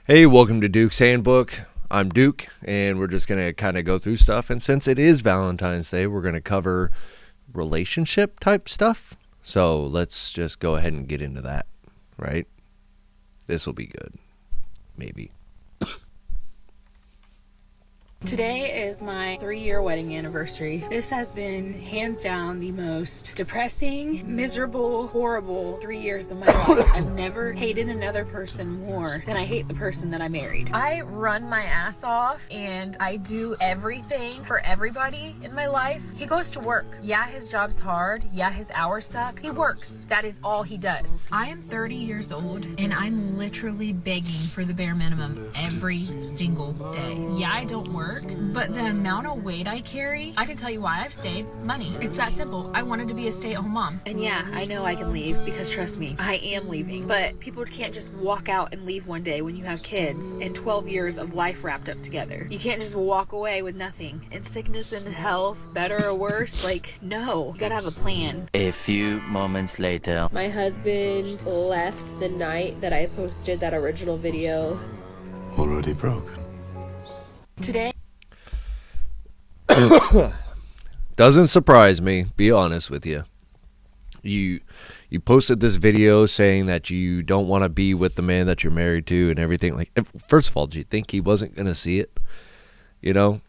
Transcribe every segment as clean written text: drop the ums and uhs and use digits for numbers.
Hey, welcome to Duke's Handbook. I'm Duke, and we're just going to kind of go through stuff. And since it is Valentine's Day, we're going to cover relationship type stuff. So let's just go ahead and get into that, right? This will be good. Maybe. Today is my 3-year wedding anniversary. This has been hands down the most depressing, miserable, horrible 3 years of my life. I've never hated another person more than I hate the person that I married. I run my ass off and I do everything for everybody in my life. He goes to work. Yeah, his job's hard. Yeah, his hours suck. He works. That is all he does. I am 30 years old and I'm literally begging for the bare minimum every single day. Yeah, I don't work. But the amount of weight I carry, I can tell you why I've stayed. Money. It's that simple. I wanted to be a stay-at-home mom. And yeah, I know I can leave because trust me, I am leaving. But people can't just walk out and leave one day when you have kids and 12 years of life wrapped up together. You can't just walk away with nothing. And sickness and health, better or worse, like, no. You gotta have a plan. A few moments later. My husband left the night that I posted that original video. Already broken. Today, Doesn't surprise me, be honest with you. You posted this video saying that you don't want to be with the man that you're married to and everything. Like, first of all, do you think he wasn't going to see it? You know?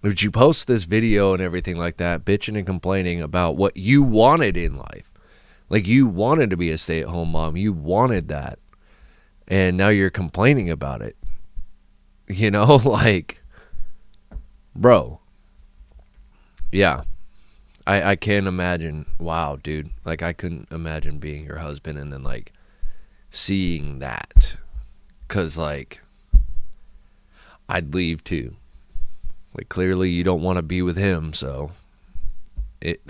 Would you post this video and everything like that, bitching and complaining about what you wanted in life? Like, you wanted to be a stay-at-home mom. You wanted that. And now you're complaining about it. You know, like, bro. Yeah. I can't imagine. Wow, dude. Like, I couldn't imagine being your husband and then, like, seeing that. Because, like, I'd leave too. Like, clearly you don't want to be with him, so it.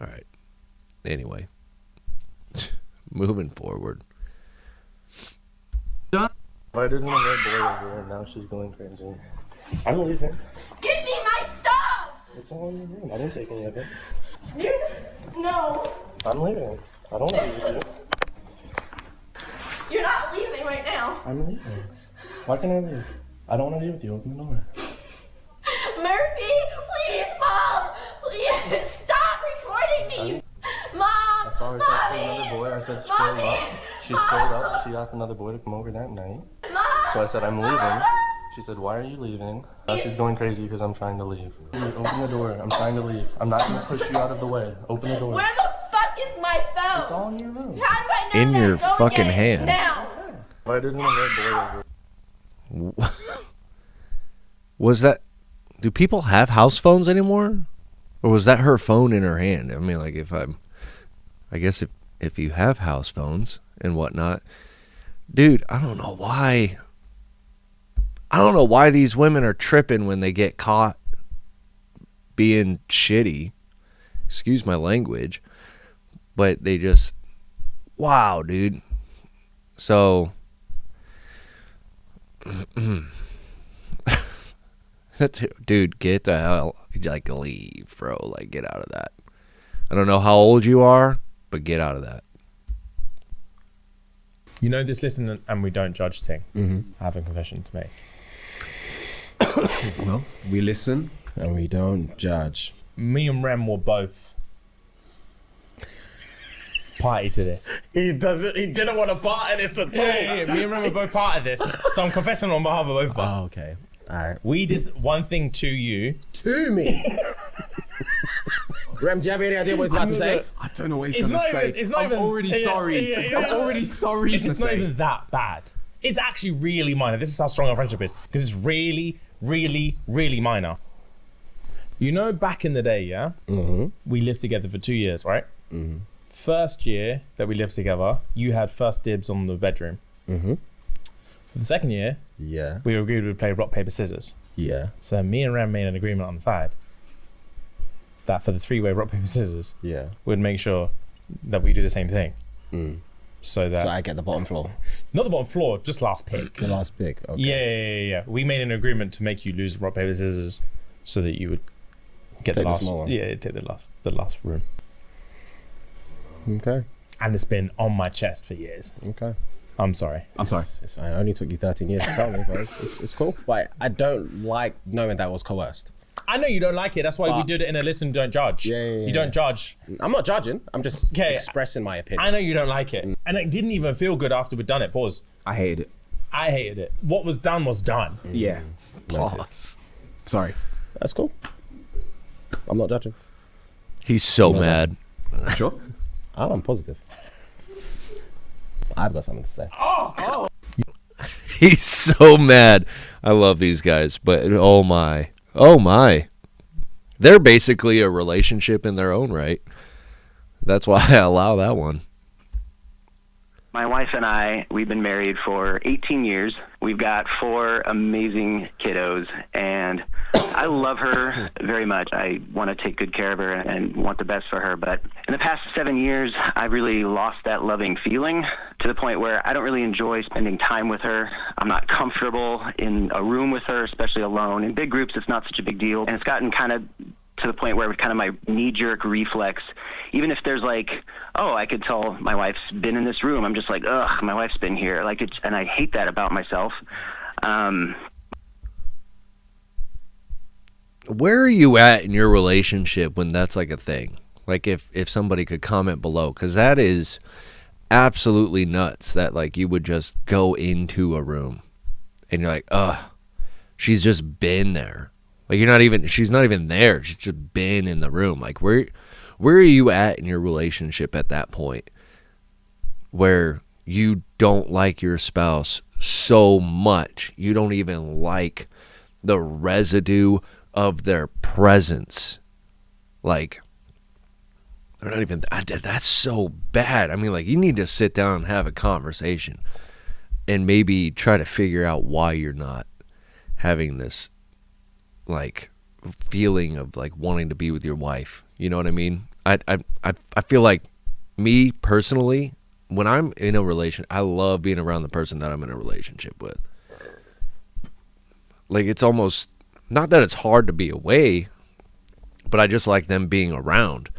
All right. Anyway. Moving forward. I didn't have that boy over there, and now she's going crazy. I'm leaving. Give me my stuff! It's all in your room. I didn't take any of it. No. I'm leaving. I don't want to be with you. You're not leaving right now. I'm leaving. Why can't I leave? I don't want to be with you. Open the door. Murphy, please, Mom! Please, stop recording me! Mom! I saw her text Mommy! another boy. I said, scroll Mommy! up. She scrolled up. She asked another boy to come over that night. Mom! So I said, I'm leaving. She said, why are you leaving? Now she's going crazy because I'm trying to leave. Open the door. I'm trying to leave. I'm not going to push you out of the way. Open the door. Where the fuck is my phone? It's all in your room. How do I know In that? your Go fucking get it hand. Now! Why didn't that boy over? Was that... Do people have house phones anymore? Or was that her phone in her hand? I mean, like, I guess if you have house phones and whatnot... Dude, I don't know why. I don't know why these women are tripping when they get caught being shitty. Excuse my language. But they just... Wow, dude. So... Dude, get the hell... Like, leave, bro. Like, get out of that. I don't know how old you are, but get out of that. You know this listen and we don't judge thing. I have a confession to make. Well, we listen and we don't judge. Me and Rem were both party to this. He didn't want to part in it at all. Yeah. Me and Rem were both part of this. So I'm confessing on behalf of both of us. Oh, okay. All right. We did one thing to you. To me. Rem, do you have any idea what he's about to say? I don't know what he's going to say. I'm already sorry. I'm already sorry. It's not even that bad. It's actually really minor. This is how strong our friendship is. Because it's really, really, really minor. You know, back in the day, yeah? We lived together for 2 years, right? First year that we lived together, you had first dibs on the bedroom. For the second year, Yeah. we agreed we'd play rock, paper, scissors. Yeah. So me and Rem made an agreement on the side that for the three-way rock, paper, scissors, Yeah. we'd make sure that we do the same thing. So that... So I get the bottom floor. Not the bottom floor, just last pick. The last pick. Okay. Yeah. We made an agreement to make you lose rock, paper, scissors so that you would get Take the the last... small one. Yeah, take the last room. Okay. And it's been on my chest for years. Okay. I'm sorry. It's fine. It only took you 13 years to tell me, but it's cool. But I don't like knowing that was coerced. I know you don't like it. That's why we did it in a listen, don't judge. Yeah. You don't judge. I'm not judging. I'm just expressing my opinion. I know you don't like it. And it didn't even feel good after we'd done it. Pause. I hated it. I hated it. What was done was done. Yeah. Pause. Sorry. That's cool. I'm not judging. He's so mad. Sure? Oh, I'm positive. I've got something to say. He's so mad. I love these guys, but oh my. They're basically a relationship in their own right. That's why I allow that one. My wife and I, we've been married for 18 years. We've got 4 amazing kiddos, and I love her very much. I want to take good care of her and want the best for her. But in the past 7 years, I've really lost that loving feeling to the point where I don't really enjoy spending time with her. I'm not comfortable in a room with her, especially alone. In big groups, it's not such a big deal. And it's gotten kind of to the point where it's kind of my knee-jerk reflex. Even if there's like, oh, I could tell my wife's been in this room, I'm just like, ugh, my wife's been here. Like, and I hate that about myself. Where are you at in your relationship when that's like a thing? Like if somebody could comment below, because that is absolutely nuts that like you would just go into a room and you're like, ugh, she's just been there. Like she's not even there. She's just been in the room. Like where are you at in your relationship at that point where you don't like your spouse so much you don't even like the residue of their presence? Like they're not even, that's so bad. I mean, like you need to sit down and have a conversation and maybe try to figure out why you're not having this like feeling of like wanting to be with your wife. You know what I mean? I feel like me personally, when I'm in a relation, I love being around the person that I'm in a relationship with. Like it's almost not that it's hard to be away, but I just like them being around,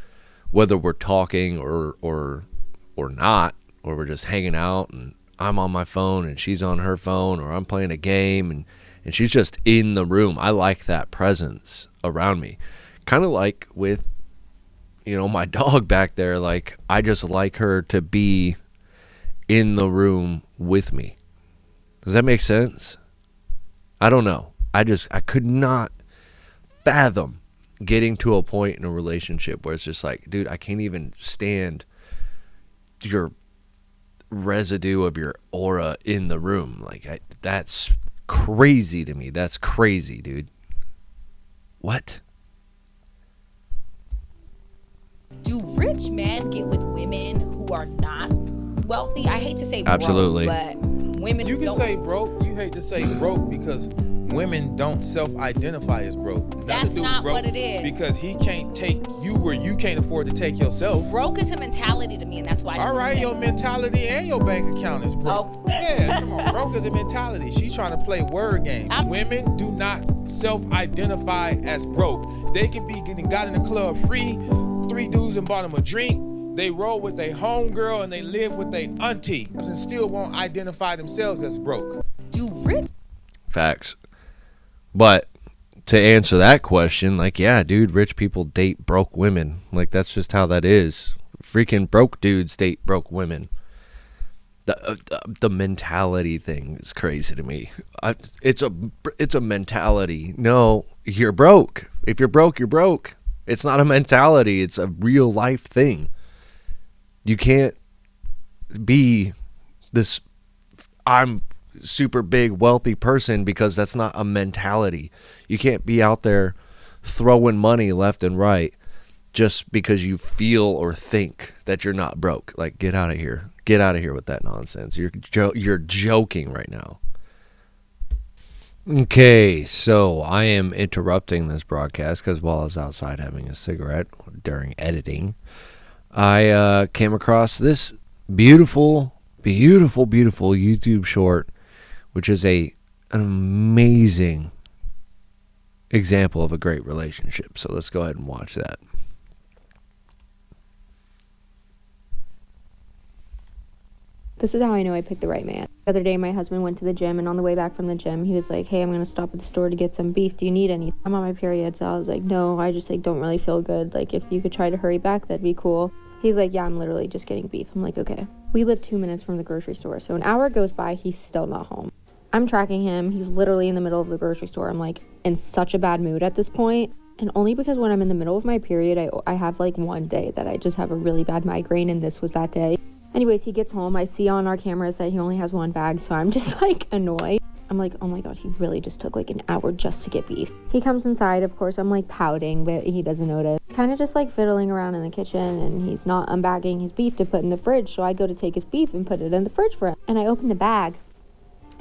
whether we're talking or not, or we're just hanging out and I'm on my phone and she's on her phone, or I'm playing a game and she's just in the room. I like that presence around me. Kind of like with, my dog back there. Like, I just like her to be in the room with me. Does that make sense? I don't know. I could not fathom getting to a point in a relationship where it's just like, dude, I can't even stand your residue of your aura in the room. Like, that's crazy to me. That's crazy, dude. What? Do rich men get with women who are not wealthy? I hate to say absolutely, broke, but women you can don't. say broke. You hate to say broke because women don't self-identify as broke. That's not broke what it is. Because he can't take you where you can't afford to take yourself. Broke is a mentality to me, and that's why. All right, your mentality and your bank account is broke. Oh. Yeah, come on. Broke is a mentality. She's trying to play word game. Women do not self-identify as broke. They can be got in the club free. 3 dudes and bought them a drink. They roll with their homegirl and they live with their auntie and still won't identify themselves as broke. Do rich? Facts. But to answer that question, like, yeah, dude, rich people date broke women. Like, that's just how that is. Freaking broke dudes date broke women. The mentality thing is crazy to me. It's a mentality. No, you're broke. If you're broke, you're broke. It's not a mentality. It's a real life thing. You can't be this I'm super big wealthy person because that's not a mentality. You can't be out there throwing money left and right just because you feel or think that you're not broke. Like, get out of here. Get out of here with that nonsense. You're joking right now. Okay, so I am interrupting this broadcast because while I was outside having a cigarette during editing, I came across this beautiful YouTube short, which is an amazing example of a great relationship. So let's go ahead and watch that. This is how I know I picked the right man. The other day, my husband went to the gym, and on the way back from the gym, he was like, hey, I'm going to stop at the store to get some beef. Do you need any? I'm on my period, so I was like, no, I just, like, don't really feel good. Like, if you could try to hurry back, that'd be cool. He's like, yeah, I'm literally just getting beef. I'm like, okay. We live 2 minutes from the grocery store, so an hour goes by, he's still not home. I'm tracking him. He's literally in the middle of the grocery store. I'm, like, in such a bad mood at this point. And only because when I'm in the middle of my period, I have, like, one day that I just have a really bad migraine, and this was that day. Anyways, he gets home. I see on our cameras that he only has one bag, so I'm just, like, annoyed. I'm like, oh my gosh, he really just took, like, an hour just to get beef. He comes inside. Of course, I'm, like, pouting, but he doesn't notice. Kind of just, like, fiddling around in the kitchen, and he's not unbagging his beef to put in the fridge, so I go to take his beef and put it in the fridge for him. And I open the bag.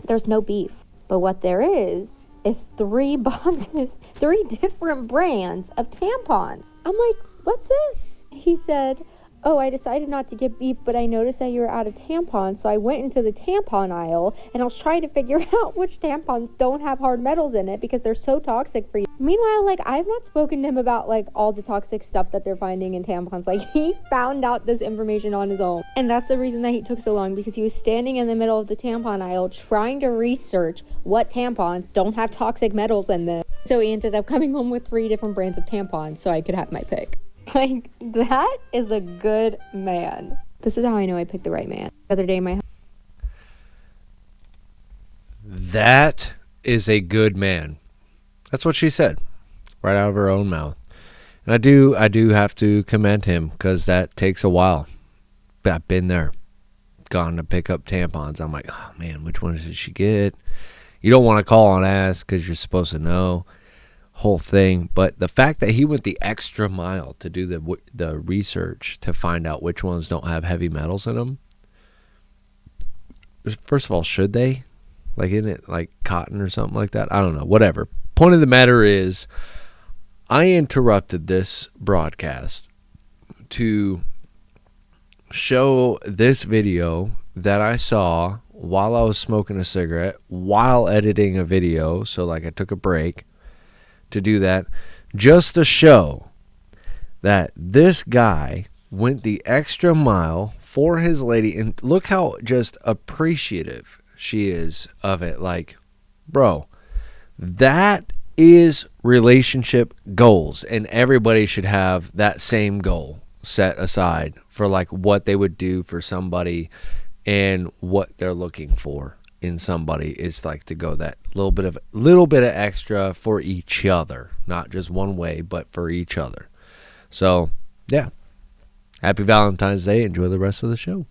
There's no beef. But what there is 3 boxes, 3 different brands of tampons. I'm like, what's this? He said, oh, I decided not to get beef, but I noticed that you were out of tampons, so I went into the tampon aisle, and I was trying to figure out which tampons don't have hard metals in it because they're so toxic for you. Meanwhile, like, I've not spoken to him about, like, all the toxic stuff that they're finding in tampons. Like, he found out this information on his own. And that's the reason that he took so long, because he was standing in the middle of the tampon aisle trying to research what tampons don't have toxic metals in them. So he ended up coming home with 3 different brands of tampons so I could have my pick. Like, that is a good man. This is how I know I picked the right man. The other day, That is a good man. That's what she said, right out of her own mouth. And I do have to commend him, because that takes a while. I've been there, gone to pick up tampons. I'm like, oh man, which one did she get? You don't want to call and ask because you're supposed to know. Whole thing. But the fact that he went the extra mile to do the research to find out which ones don't have heavy metals in them. First of all, should they? Like, isn't it like cotton or something like that? I don't know. Whatever. Point of the matter is, I interrupted this broadcast to show this video that I saw while I was smoking a cigarette, while editing a video. So, like, I took a break to do that, just to show that this guy went the extra mile for his lady. And look how just appreciative she is of it. Like, bro, that is relationship goals, and everybody should have that same goal set aside for, like, what they would do for somebody and what they're looking for in somebody. Is like to go that little bit of extra for each other, not just one way, but for each other. So yeah, happy Valentine's Day. Enjoy the rest of the show.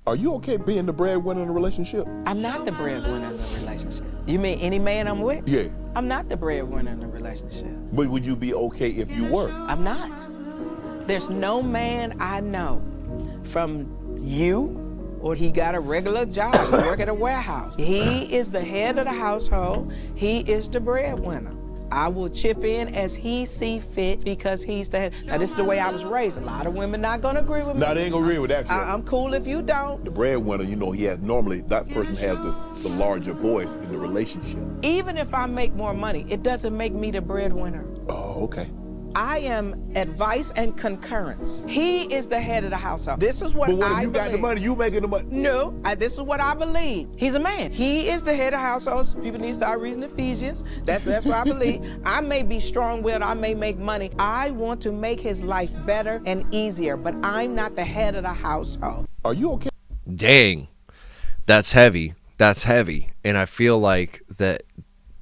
Are you okay being the breadwinner in a relationship? I'm not the breadwinner in a relationship. You mean any man I'm with? Yeah. I'm not the breadwinner in a relationship. But would you be okay if you were? I'm not. There's no man I know, from you, or he got a regular job, he work at a warehouse. He is the head of the household. He is the breadwinner. I will chip in as he see fit because he's the head. Now, this is the way I was raised. A lot of women not gonna agree with me. No, they ain't gonna agree with that. I'm cool if you don't. The breadwinner, you know, that person has the larger voice in the relationship. Even if I make more money, it doesn't make me the breadwinner. Oh, okay. I am advice and concurrence. He is the head of the household. This is what I believe. But what if you got the money, you making the money? No, this is what I believe. He's a man. He is the head of households. People need to start reading Ephesians. That's what I believe. I may be strong-willed, I may make money. I want to make his life better and easier, but I'm not the head of the household. Are you okay? Dang, that's heavy. That's heavy. And I feel like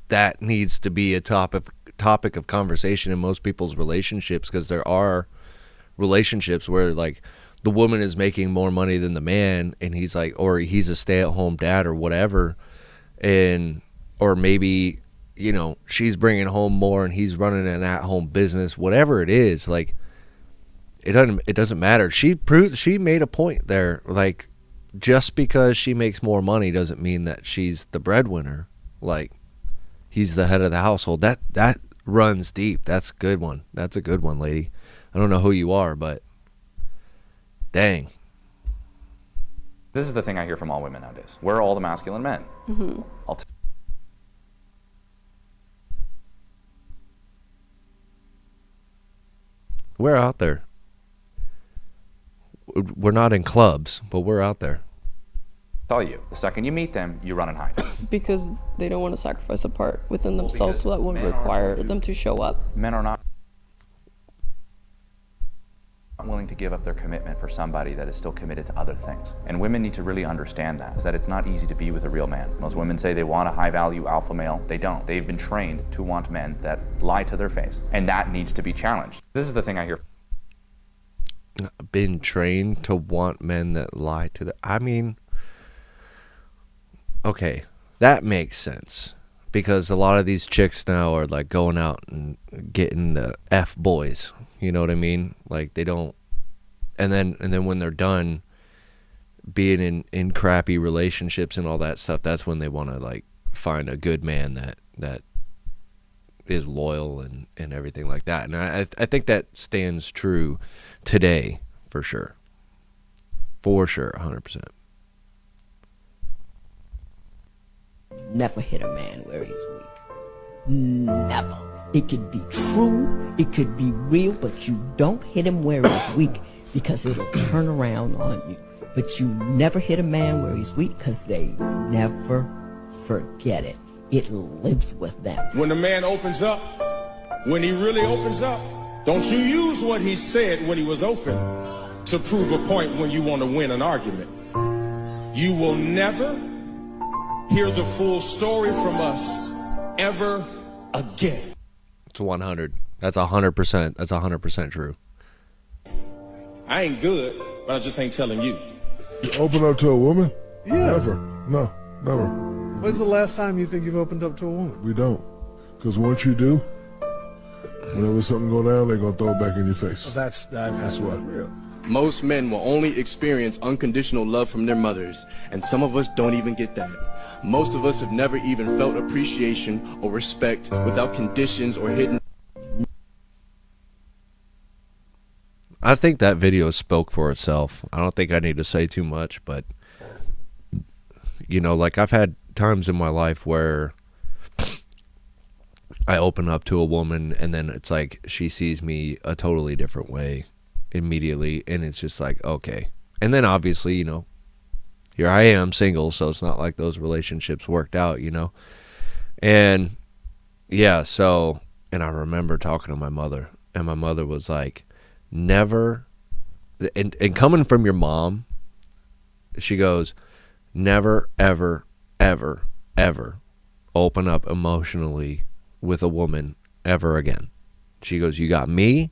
that needs to be a topic of conversation in most people's relationships, because there are relationships where, like, the woman is making more money than the man, and he's like, or he's a stay-at-home dad or whatever, or maybe, you know, she's bringing home more and he's running an at-home business, whatever it is. Like, it doesn't matter. She made a point there. Like, just because she makes more money doesn't mean that she's the breadwinner. Like, he's the head of the household. That runs deep. That's a good one. That's a good one, lady. I don't know who you are, but dang. This is the thing I hear from all women nowadays. We're all the masculine men. Mm-hmm. We're out there. We're not in clubs, but we're out there. tell you. The second you meet them, you run and hide. Because they don't want to sacrifice a part within themselves, so that would require them to show up. Men are not willing to give up their commitment for somebody that is still committed to other things. And women need to really understand that, is that it's not easy to be with a real man. Most women say they want a high-value alpha male. They don't. They've been trained to want men that lie to their face, and that needs to be challenged. This is the thing I hear. Been trained to want men that lie to the... I mean, okay, that makes sense. Because a lot of these chicks now are like going out and getting the F boys. You know what I mean? Like they don't, and then when they're done being in crappy relationships and all that stuff, that's when they want to like find a good man that is loyal and everything like that. And I think that stands true today for sure. For sure, 100%. Never hit a man where he's weak. Never. It could be true, it could be real, but you don't hit him where he's weak because it'll turn around on you. But you never hit a man where he's weak because they never forget it. It lives with them. When a man opens up, when he really opens up, don't you use what he said when he was open to prove a point when you want to win an argument. You will never hear the full story from us ever again. It's 100. That's 100%. That's 100% true. I ain't good, but I just ain't telling you. You open up to a woman? Yeah. Never. No, never. When's the last time you think you've opened up to a woman? We don't. Because once you do, whenever something go down, they're going to throw it back in your face. That's what. real. Most men will only experience unconditional love from their mothers, and some of us don't even get that. Most of us have never even felt appreciation or respect without conditions or hidden. I think that video spoke for itself. I don't think I need to say too much, but you know, like I've had times in my life where I open up to a woman and then it's like she sees me a totally different way immediately, and it's just like, okay. And then obviously, you know, here I am single, so it's not like those relationships worked out, you know. And yeah, so, and I remember talking to my mother, and my mother was like, never, and coming from your mom, she goes, never, ever, ever, ever open up emotionally with a woman ever again. She goes, you got me,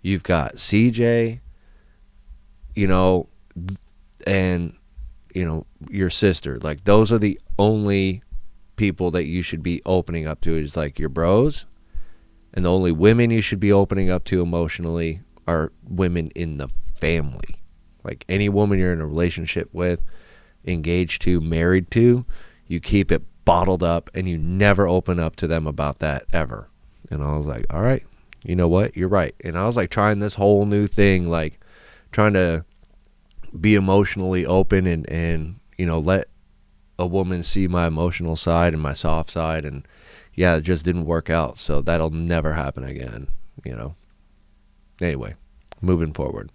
you've got CJ, you know, and you know, your sister. Like, those are the only people that you should be opening up to, is like your bros, and the only women you should be opening up to emotionally are women in the family. Like, any woman you're in a relationship with, engaged to, married to, you keep it bottled up and you never open up to them about that ever. And I was like, all right, you know what, you're right. And I was like trying this whole new thing, like trying to be emotionally open and you know, let a woman see my emotional side and my soft side, and yeah, it just didn't work out, so that'll never happen again, you know. Anyway, moving forward.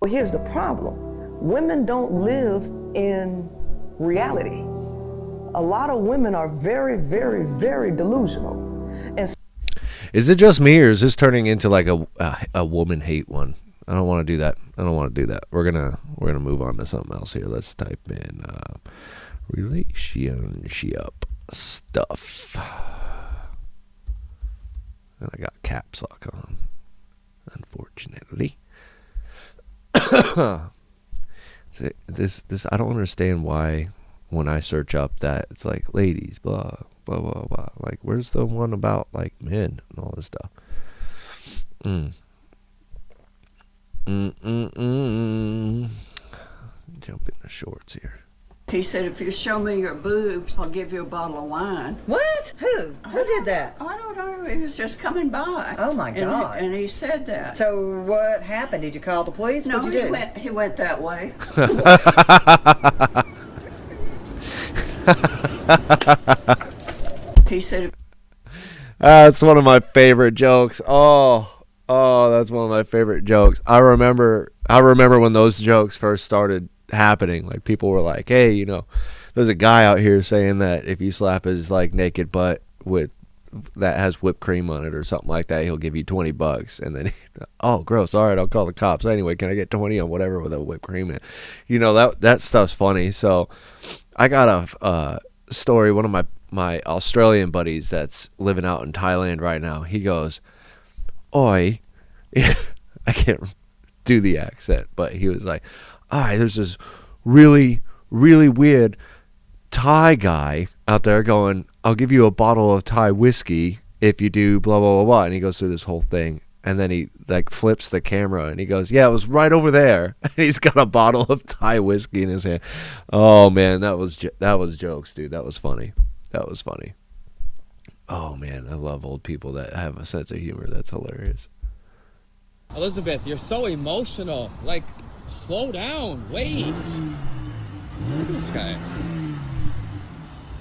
Well, here's the problem. Women don't live in reality. A lot of women are very, very, very delusional. And is it just me, or is this turning into like a woman hate one? I don't want to do that. I don't want to do that. We're gonna move on to something else here. Let's type in relationship stuff. And I got caps lock on, unfortunately. This I don't understand why when I search up that it's like ladies, blah blah blah blah. Like, where's the one about like men and all this stuff? Jump in the shorts here. He said, if you show me your boobs, I'll give you a bottle of wine. What? Who? Who did that? I don't know. He was just coming by. Oh, my God. And he said that. So what happened? Did you call the police? No, What'd you do? he went that way. He said... That's one of my favorite jokes. Oh, that's one of my favorite jokes. I remember when those jokes first started happening. Like people were like, hey, you know, there's a guy out here saying that if you slap his like naked butt with that has whipped cream on it or something like that, he'll give you $20. And then, oh, gross. All right, I'll call the cops. Anyway, can I get 20 on whatever with a whipped cream in it? You know, that stuff's funny. So I got a story. One of my Australian buddies that's living out in Thailand right now, he goes, oi, I can't do the accent, but he was like, there's this really, really weird Thai guy out there going, I'll give you a bottle of Thai whiskey if you do blah, blah, blah, blah. And he goes through this whole thing. And then he like flips the camera and he goes, yeah, it was right over there. And he's got a bottle of Thai whiskey in his hand. Oh, man, that was jokes, dude. That was funny. That was funny. Oh, man, I love old people that have a sense of humor. That's hilarious. Elizabeth, you're so emotional. Like, slow down. Wait. Look at this guy.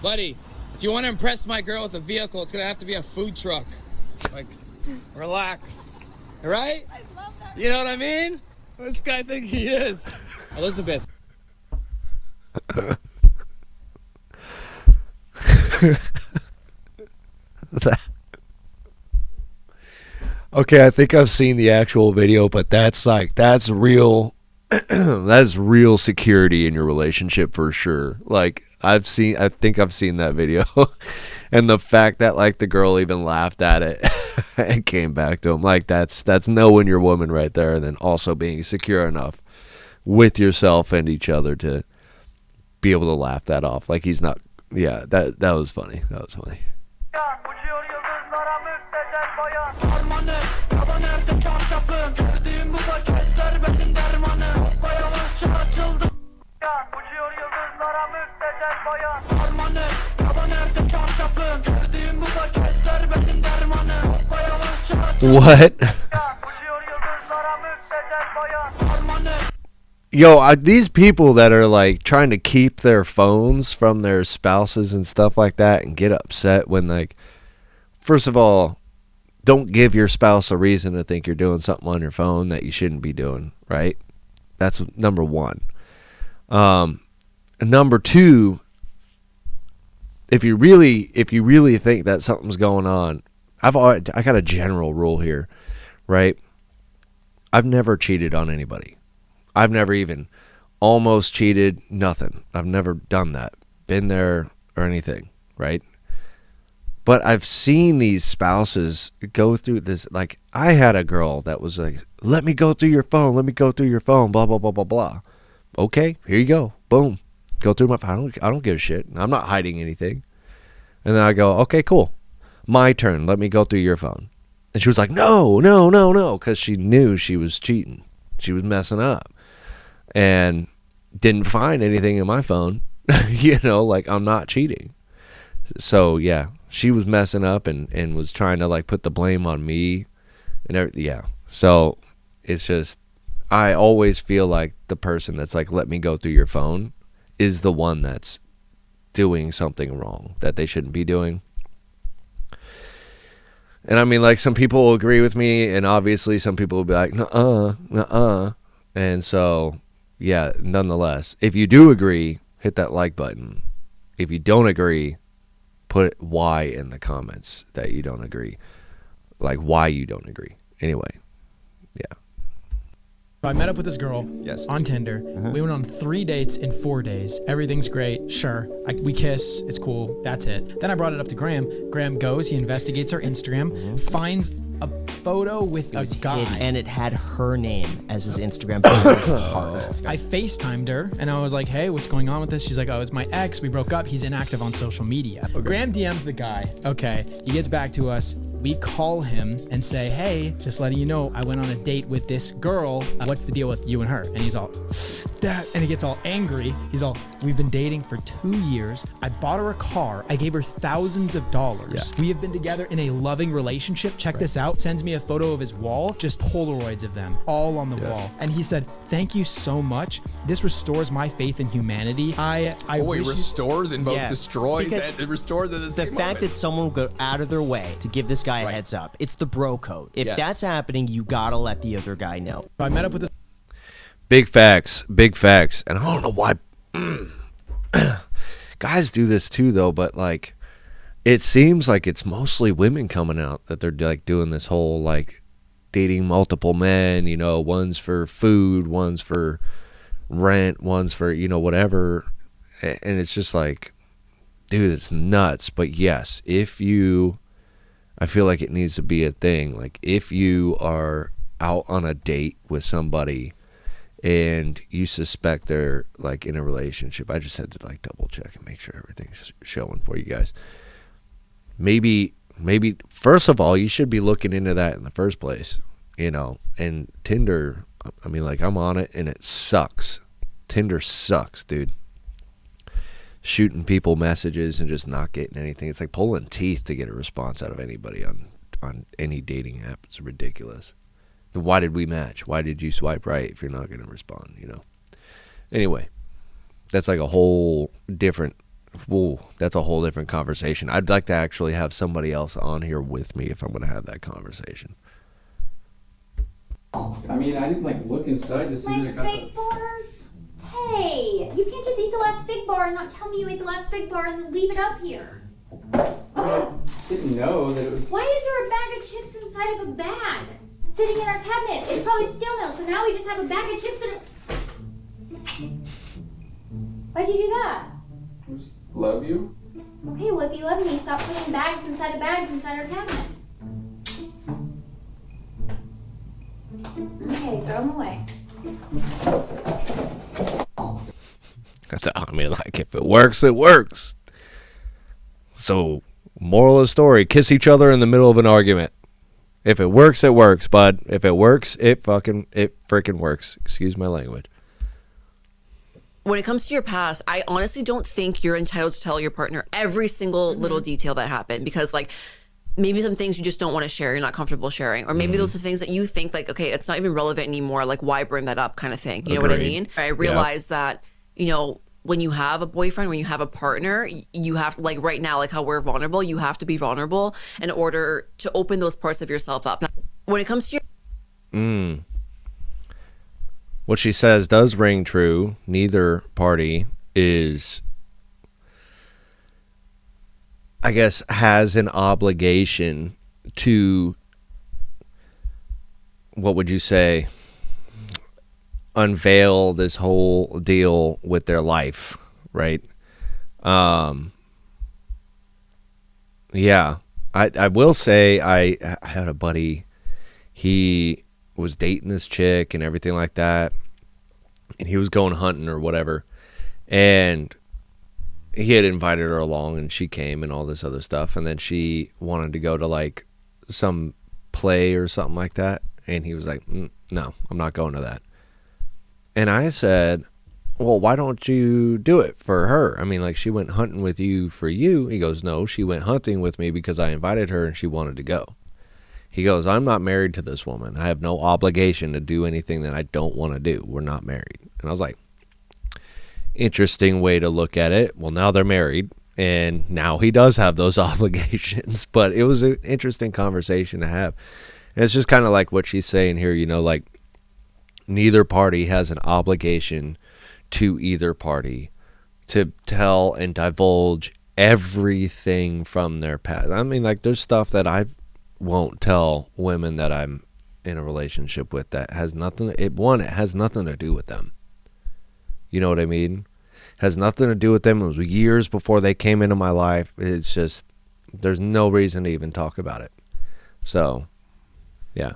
Buddy, if you want to impress my girl with a vehicle, it's going to have to be a food truck. Like, relax. Right? I love that. You know what I mean? This guy think he is. Elizabeth. Okay, I think I've seen the actual video, but that's real. That's real security in your relationship for sure. Like I think I've seen that video. And the fact that like the girl even laughed at it and came back to him, like that's knowing your woman right there, and then also being secure enough with yourself and each other to be able to laugh that off. Like he's not. Yeah, that was funny. That was funny. What? Yo, these people that are like trying to keep their phones from their spouses and stuff like that and get upset when like, first of all, don't give your spouse a reason to think you're doing something on your phone that you shouldn't be doing, right? That's number one. Number two, if you really think that something's going on, I got a general rule here, right? I've never cheated on anybody. I've never even almost cheated, nothing. I've never done that, been there or anything, right? But I've seen these spouses go through this. Like, I had a girl that was like, let me go through your phone, blah, blah, blah, blah, blah. Okay, here you go. Boom. Go through my phone. I don't give a shit. I'm not hiding anything. And then I go, okay, cool. My turn. Let me go through your phone. And she was like, no, because she knew she was cheating. She was messing up. And didn't find anything in my phone. You know, like I'm not cheating. So, yeah, she was messing up and was trying to, like, put the blame on me. And yeah. So, it's just, I always feel like the person that's like, let me go through your phone is the one that's doing something wrong that they shouldn't be doing. And I mean, like, some people will agree with me, and obviously some people will be like, nuh-uh. And so, yeah, nonetheless, if you do agree, hit that like button. If you don't agree, put why in the comments that you don't agree. Like, why you don't agree. Anyway, yeah. I met up with this girl on Tinder. Uh-huh. We went on 3 dates in 4 days. Everything's great. Sure. We kiss. It's cool. That's it. Then I brought it up to Graham. Graham goes. He investigates her Instagram, finds a photo with a guy. And it had her name as his Instagram heart. I FaceTimed her, and I was like, hey, what's going on with this? She's like, oh, it's my ex. We broke up. He's inactive on social media. Okay. Graham DMs the guy. Okay. He gets back to us. We call him and say, hey, just letting you know, I went on a date with this girl. What's the deal with you and her? And he's all, that, and he gets all angry. He's all, we've been dating for 2 years. I bought her a car. I gave her thousands of dollars. Yeah. We have been together in a loving relationship. Check this out. Sends me a photo of his wall, just Polaroids of them all on the wall. And he said, thank you so much. This restores my faith in humanity. It restores and both destroys and it restores at the same fact moment. that someone will go out of their way to give this guy a heads up. It's the bro code. If that's happening, you gotta let the other guy know. I met up with this. Big facts. And I don't know why guys do this too, though, but like it seems like it's mostly women coming out that they're like doing this whole like dating multiple men, you know, one's for food, one's for rent, one's for, you know, whatever. And it's just like, dude, it's nuts. But yes, I feel like it needs to be a thing. Like if you are out on a date with somebody and you suspect they're like in a relationship, I just had to like double check and make sure everything's showing for you guys. Maybe first of all, you should be looking into that in the first place, you know. And Tinder, I mean, like I'm on it and it sucks. Tinder sucks, dude. Shooting people messages and just not getting anything. It's like pulling teeth to get a response out of anybody on any dating app. It's ridiculous. Then why did we match? Why did you swipe right if you're not going to respond, you know? Anyway, that's like a whole different conversation. I'd like to actually have somebody else on here with me if I'm going to have that conversation. I mean, I didn't like look inside to see that I got fig bars? Hey, you can't just eat the last fig bar and not tell me you ate the last fig bar and then leave it up here. I didn't know that it was... Why is there a bag of chips inside of a bag sitting in our cabinet? It's probably stale milk, so now we just have a bag of chips in it. Why'd you do that? I just love you. Okay, well if you love me, stop putting bags inside of bags inside our cabinet. Okay, throw them away. I mean, like, if it works, it works. So, moral of the story, kiss each other in the middle of an argument. If it works, it works, bud. If it works, it freaking works. Excuse my language. When it comes to your past, I honestly don't think you're entitled to tell your partner every single little detail that happened, because, like, maybe some things you just don't want to share, you're not comfortable sharing. Or maybe those are things that you think, like, okay, it's not even relevant anymore. Like, why bring that up kind of thing? You know what I mean? I realize that, you know, when you have a boyfriend, when you have a partner, you have, like right now, like how we're vulnerable, you have to be vulnerable in order to open those parts of yourself up. Now, when it comes to your... What she says does ring true. Neither party is... I guess, has an obligation to, what would you say, unveil this whole deal with their life, right? Yeah, I will say I had a buddy, he was dating this chick and everything like that, and he was going hunting or whatever, and he had invited her along and she came and all this other stuff, and then she wanted to go to like some play or something like that, and he was like, no, I'm not going to that. And I said, well, why don't you do it for her? I mean, like, she went hunting with you for you. He goes, no, she went hunting with me because I invited her and she wanted to go. He goes, I'm not married to this woman. I have no obligation to do anything that I don't want to do. We're not married. And I was like, interesting way to look at it. Well, now they're married, and now he does have those obligations. But it was an interesting conversation to have. And it's just kind of like what she's saying here, you know, like neither party has an obligation to either party to tell and divulge everything from their past. I mean, like, there's stuff that I won't tell women that I'm in a relationship with that has nothing, it has nothing to do with them. You know what I mean? Has nothing to do with them. It was years before they came into my life. It's just, there's no reason to even talk about it. So, yeah.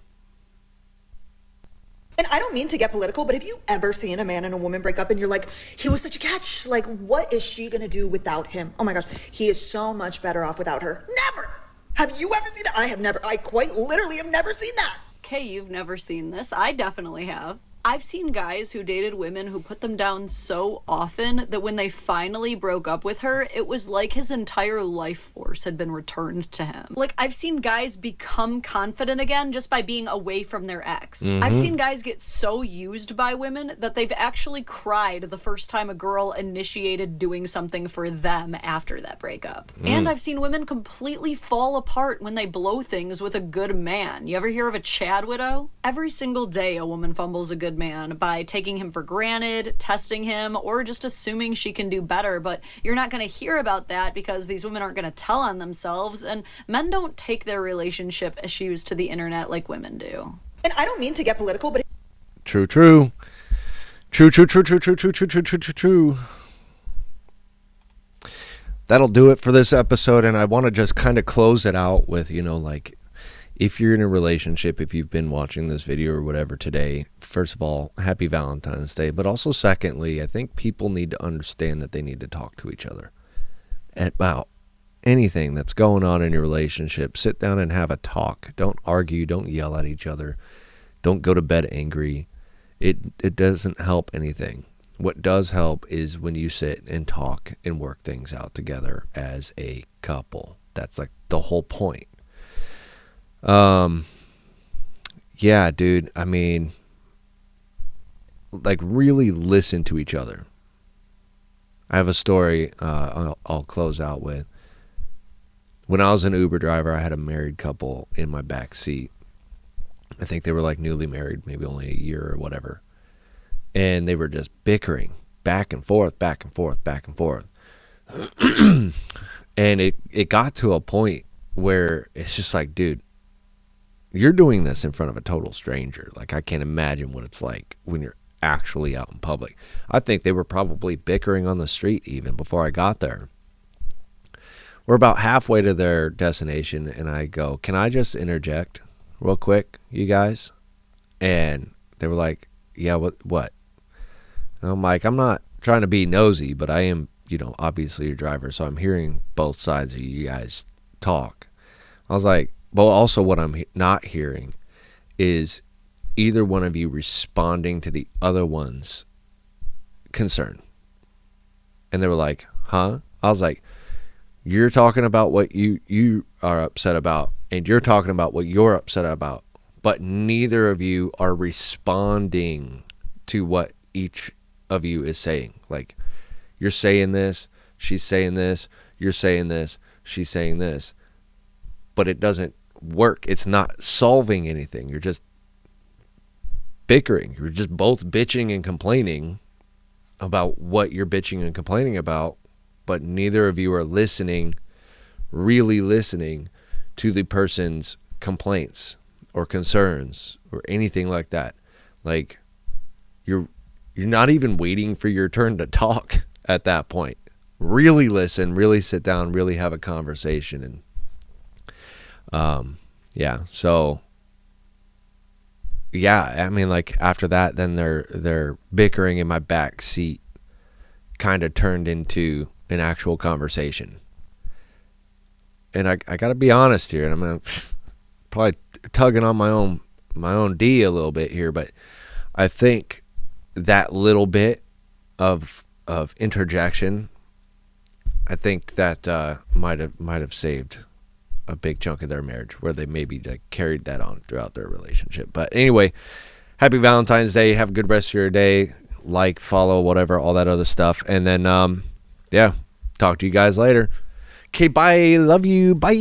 And I don't mean to get political, but have you ever seen a man and a woman break up and you're like, he was such a catch. Like, what is she going to do without him? Oh my gosh, he is so much better off without her. Never. Have you ever seen that? I have never. I quite literally have never seen that. Okay, you've never seen this. I definitely have. I've seen guys who dated women who put them down so often that when they finally broke up with her, it was like his entire life force had been returned to him. Like, I've seen guys become confident again just by being away from their ex. I've seen guys get so used by women that they've actually cried the first time a girl initiated doing something for them after that breakup. And I've seen women completely fall apart when they blow things with a good man. You ever hear of a Chad widow? Every single day a woman fumbles a good good man by taking him for granted, testing him, or just assuming she can do better. But you're not going to hear about that because these women aren't going to tell on themselves, and men don't take their relationship issues to the internet like women do. And I don't mean to get political, but True, true. True, true, true, true, true, true, true, true, true, true, true. That'll do it for this episode, and I want to just kind of close it out with, like, if you're in a relationship, if you've been watching this video or whatever today, first of all, happy Valentine's Day. But also, secondly, I think people need to understand that they need to talk to each other about anything that's going on in your relationship. Sit down and have a talk. Don't argue. Don't yell at each other. Don't go to bed angry. It doesn't help anything. What does help is when you sit and talk and work things out together as a couple. That's like the whole point. Yeah, dude. I mean, like, really listen to each other. I have a story I'll close out with. When I was an Uber driver, I had a married couple in my back seat. I think they were like newly married, maybe only a year or whatever. And they were just bickering back and forth, back and forth, back and forth. And it got to a point where it's just like, dude, you're doing this in front of a total stranger. Like, I can't imagine what it's like when you're actually out in public. I think they were probably bickering on the street even before I got there. We're about halfway to their destination, and I go, can I just interject real quick, you guys? And they were like, yeah, what? And I'm like, I'm not trying to be nosy, but I am, obviously your driver, so I'm hearing both sides of you guys talk. I was like, but also what I'm not hearing is either one of you responding to the other one's concern. And they were like, huh? I was like, you're talking about what you are upset about, and you're talking about what you're upset about, but neither of you are responding to what each of you is saying. Like, you're saying this, she's saying this, you're saying this, she's saying this, but it doesn't work. It's not solving anything. You're just bickering. You're just both bitching and complaining about what you're bitching and complaining about, but neither of you are listening, really listening to the person's complaints or concerns or anything like that. Like, you're not even waiting for your turn to talk at that point. Really listen, really sit down, really have a conversation. And so I mean, like, after that, then their bickering in my back seat kind of turned into an actual conversation. And I got to be honest here, and I'm probably tugging on my own D a little bit here, but I think that little bit of interjection, I think that might have saved a big chunk of their marriage, where they maybe like carried that on throughout their relationship. But anyway, happy Valentine's Day. Have a good rest of your day. Like, follow, whatever, all that other stuff. And then, talk to you guys later. Okay, bye. Love you. Bye.